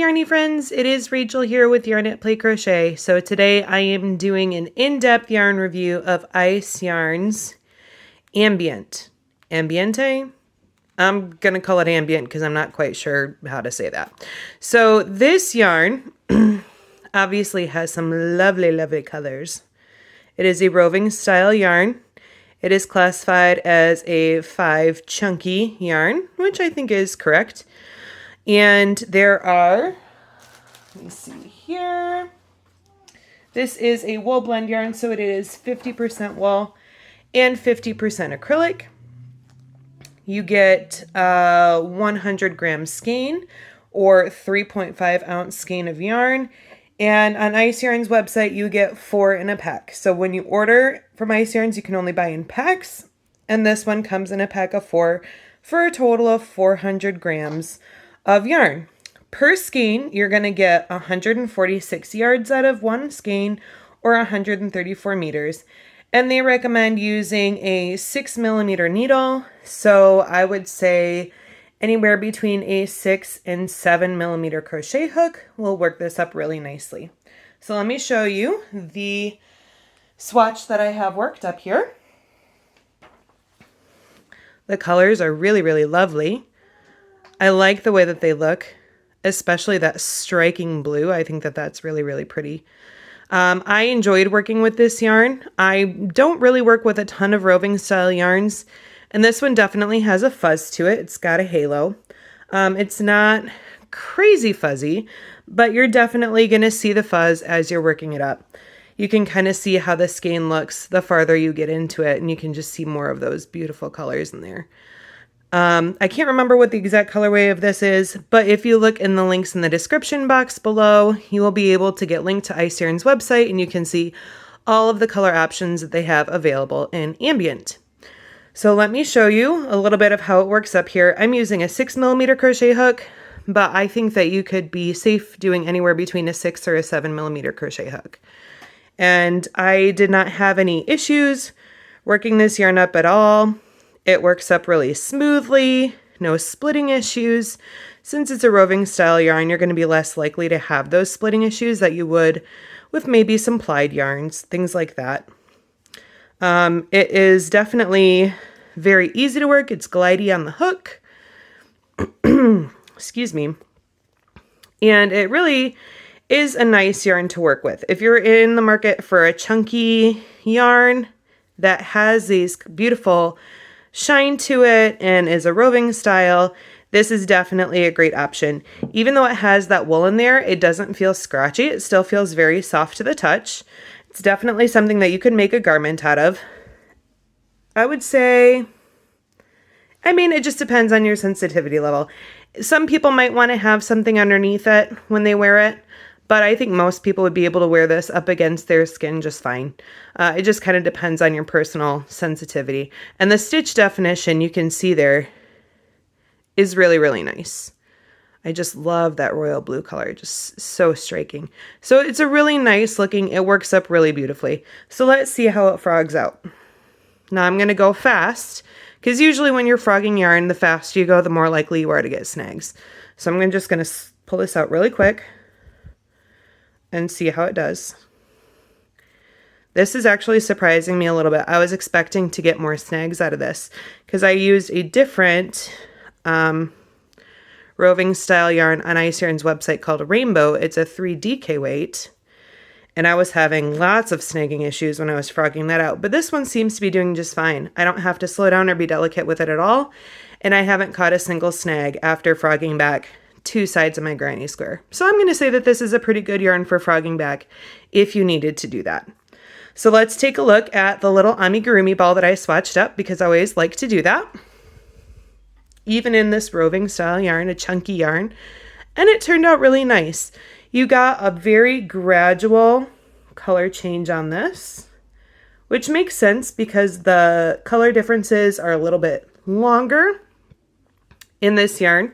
Yarny friends, it is Rachel here with Yarn at Play Crochet. So today I am doing an in-depth yarn review of Ice Yarn's Ambient. Ambiente? I'm going to call it Ambient because I'm not quite sure how to say that. So this yarn obviously has some lovely, lovely colors. It is a roving style yarn. It is classified as a 5 chunky yarn, which I think is correct. And there are, let me see here. This is a wool blend yarn, so it is 50% wool and 50% acrylic. You get 100 gram skein or 3.5 ounce skein of yarn. And on Ice Yarn's website, you get 4 in a pack. So when you order from Ice Yarns, you can only buy in packs. And this one comes in a pack of 4 for a total of 400 grams of yarn. Per skein, you're going to get 146 yards out of one skein or 134 meters. And they recommend using a 6mm needle. So I would say anywhere between a 6 and 7mm crochet hook will work this up really nicely. So let me show you the swatch that I have worked up here. The colors are really, really lovely. I like the way that they look, especially that striking blue. I think that that's really, really pretty. I enjoyed working with this yarn. I don't really work with a ton of roving style yarns, and this one definitely has a fuzz to it. It's got a halo. It's not crazy fuzzy, but you're definitely going to see the fuzz as you're working it up. You can kind of see how the skein looks the farther you get into it, and you can just see more of those beautiful colors in there. I can't remember what the exact colorway of this is, but if you look in the links in the description box below, you will be able to get linked to Ice Yarn's website, and you can see all of the color options that they have available in Ambient. So let me show you a little bit of how it works up here. I'm using a 6mm crochet hook, but I think that you could be safe doing anywhere between a 6 or a 7mm crochet hook. And I did not have any issues working this yarn up at all. It works up really smoothly, no splitting issues. Since it's a roving style yarn, you're going to be less likely to have those splitting issues that you would with maybe some plied yarns, things like that. It is definitely very easy to work. It's glidey on the hook. Excuse me. And it really is a nice yarn to work with. If you're in the market for a chunky yarn that has these beautiful shine to it and is a roving style, this is definitely a great option. Even though it has that wool in there, it doesn't feel scratchy. It still feels very soft to the touch. It's definitely something that you can make a garment out of. I would say, it just depends on your sensitivity level. Some people might want to have something underneath it when they wear it, but I think most people would be able to wear this up against their skin just fine. It just kind of depends on your personal sensitivity. And the stitch definition you can see there is really, really nice. I just love that royal blue color, just so striking. So it's a really nice looking, it works up really beautifully. So let's see how it frogs out. Now I'm going to go fast, because usually when you're frogging yarn, the faster you go, the more likely you are to get snags. So I'm just going to pull this out really quick and see how it does. This is actually surprising me a little bit. I was expecting to get more snags out of this because I used a different roving style yarn on Ice Yarn's website called Rainbow. It's a 3 DK weight, and I was having lots of snagging issues when I was frogging that out. But this one seems to be doing just fine. I don't have to slow down or be delicate with it at all, and I haven't caught a single snag after frogging back 2 sides of my granny square. So I'm going to say that this is a pretty good yarn for frogging back if you needed to do that. So let's take a look at the little Amigurumi ball that I swatched up, because I always like to do that. Even in this roving style yarn, a chunky yarn, and it turned out really nice. You got a very gradual color change on this, which makes sense because the color differences are a little bit longer in this yarn.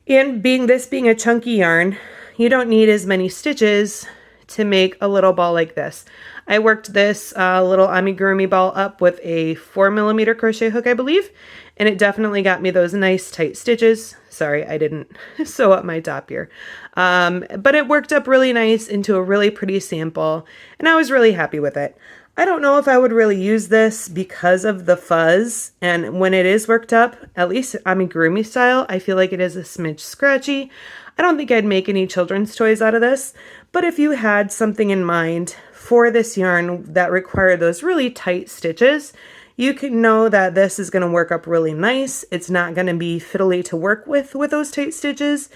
And being a chunky yarn, you don't need as many stitches to make a little ball like this. I worked this little amigurumi ball up with a 4mm crochet hook, I believe, and it definitely got me those nice tight stitches. Sorry, I didn't sew up my top here. But it worked up really nice into a really pretty sample, and I was really happy with it. I don't know if I would really use this because of the fuzz, and when it is worked up, at least amigurumi style, I feel like it is a smidge scratchy. I don't think I'd make any children's toys out of this, but if you had something in mind for this yarn that required those really tight stitches, you can know that this is going to work up really nice. It's not going to be fiddly to work with those tight stitches,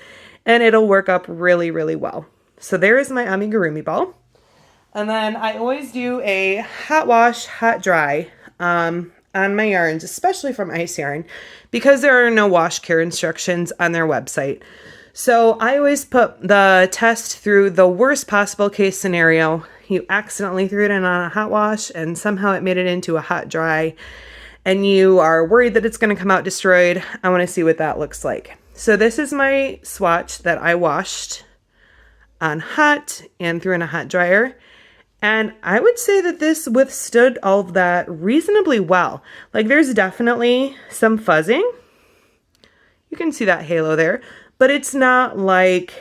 and it'll work up really, really well. So there is my amigurumi ball. And then I always do a hot wash, hot dry on my yarns, especially from Ice Yarn, because there are no wash care instructions on their website. So I always put the test through the worst possible case scenario. You accidentally threw it in on a hot wash and somehow it made it into a hot dry, and you are worried that it's going to come out destroyed. I want to see what that looks like. So this is my swatch that I washed on hot and threw in a hot dryer. And I would say that this withstood all of that reasonably well. Like, there's definitely some fuzzing. You can see that halo there, but it's not like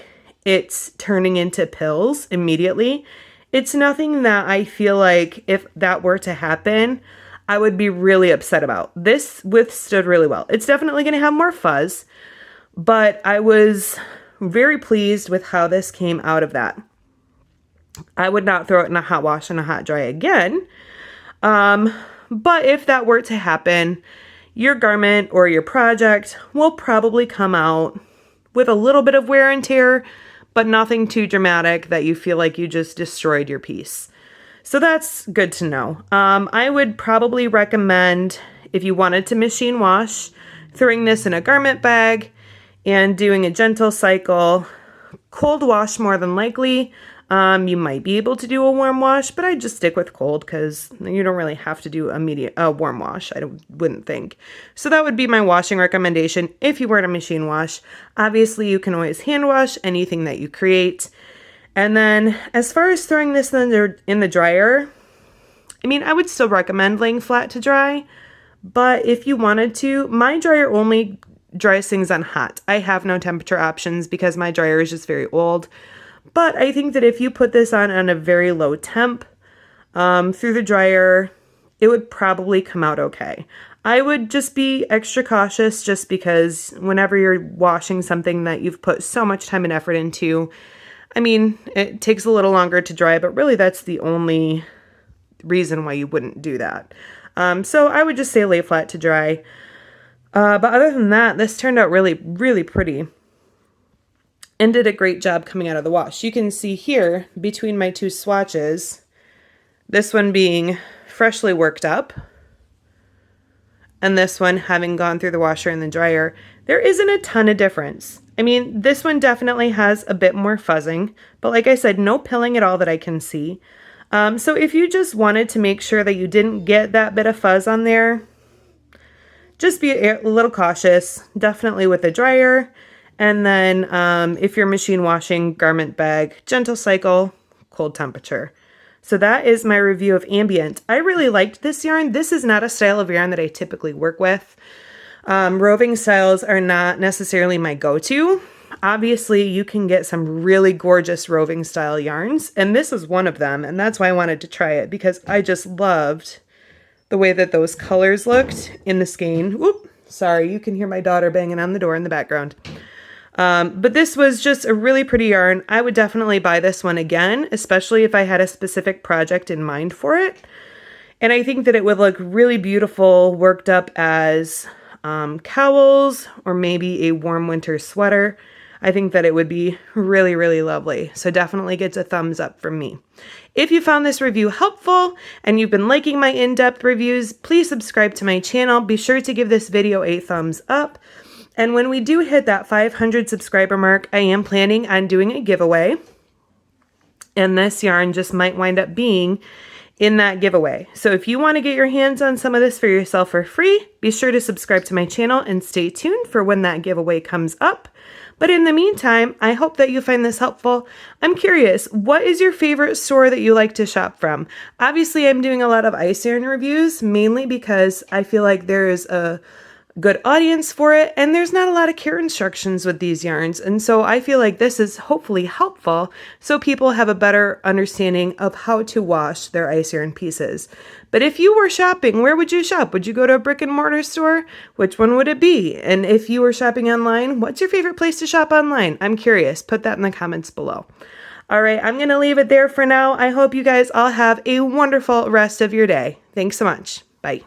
it's turning into pills immediately. It's nothing that I feel like if that were to happen, I would be really upset about. This withstood really well. It's definitely going to have more fuzz, but I was very pleased with how this came out of that. I would not throw it in a hot wash and a hot dry again. But if that were to happen, your garment or your project will probably come out with a little bit of wear and tear, but nothing too dramatic that you feel like you just destroyed your piece. So that's good to know. I would probably recommend, if you wanted to machine wash, throwing this in a garment bag and doing a gentle cycle. Cold wash more than likely. You might be able to do a warm wash, but I'd just stick with cold because you don't really have to do a warm wash, I wouldn't think. So that would be my washing recommendation if you were to machine wash. Obviously, you can always hand wash anything that you create. And then as far as throwing this in the dryer, I mean, I would still recommend laying flat to dry, but if you wanted to, my dryer only dries things on hot. I have no temperature options because my dryer is just very old. But I think that if you put this on a very low temp through the dryer, it would probably come out okay. I would just be extra cautious just because whenever you're washing something that you've put so much time and effort into, I mean, it takes a little longer to dry, but really that's the only reason why you wouldn't do that. So I would just say lay flat to dry. But other than that, this turned out really, really pretty and did a great job coming out of the wash. You can see here between my two swatches, this one being freshly worked up and this one having gone through the washer and the dryer, there isn't a ton of difference. I mean, this one definitely has a bit more fuzzing, but like I said, no pilling at all that I can see. So if you just wanted to make sure that you didn't get that bit of fuzz on there, just be a little cautious, definitely with the dryer. And then if you're machine washing, garment bag, gentle cycle, cold temperature. So that is my review of Ambient. I really liked this yarn. This is not a style of yarn that I typically work with. Roving styles are not necessarily my go-to. Obviously, you can get some really gorgeous roving style yarns, and this is one of them, and that's why I wanted to try it, because I just loved the way that those colors looked in the skein. Whoop, sorry, you can hear my daughter banging on the door in the background. But this was just a really pretty yarn. I would definitely buy this one again, especially if I had a specific project in mind for it. And I think that it would look really beautiful worked up as cowls or maybe a warm winter sweater. I think that it would be really, really lovely. So definitely gets a thumbs up from me. If you found this review helpful and you've been liking my in-depth reviews, please subscribe to my channel. Be sure to give this video a thumbs up. And when we do hit that 500 subscriber mark, I am planning on doing a giveaway. And this yarn just might wind up being in that giveaway. So if you want to get your hands on some of this for yourself for free, be sure to subscribe to my channel and stay tuned for when that giveaway comes up. But in the meantime, I hope that you find this helpful. I'm curious, what is your favorite store that you like to shop from? Obviously, I'm doing a lot of Ice Yarn reviews, mainly because I feel like there is a good audience for it, and there's not a lot of care instructions with these yarns, and so I feel like this is hopefully helpful so people have a better understanding of how to wash their ice yarn pieces. But if you were shopping, where would you shop? Would you go to a brick and mortar store? Which one would it be? And if you were shopping online, what's your favorite place to shop online? I'm curious. Put that in the comments below. All right, I'm going to leave it there for now. I hope you guys all have a wonderful rest of your day. Thanks so much. Bye.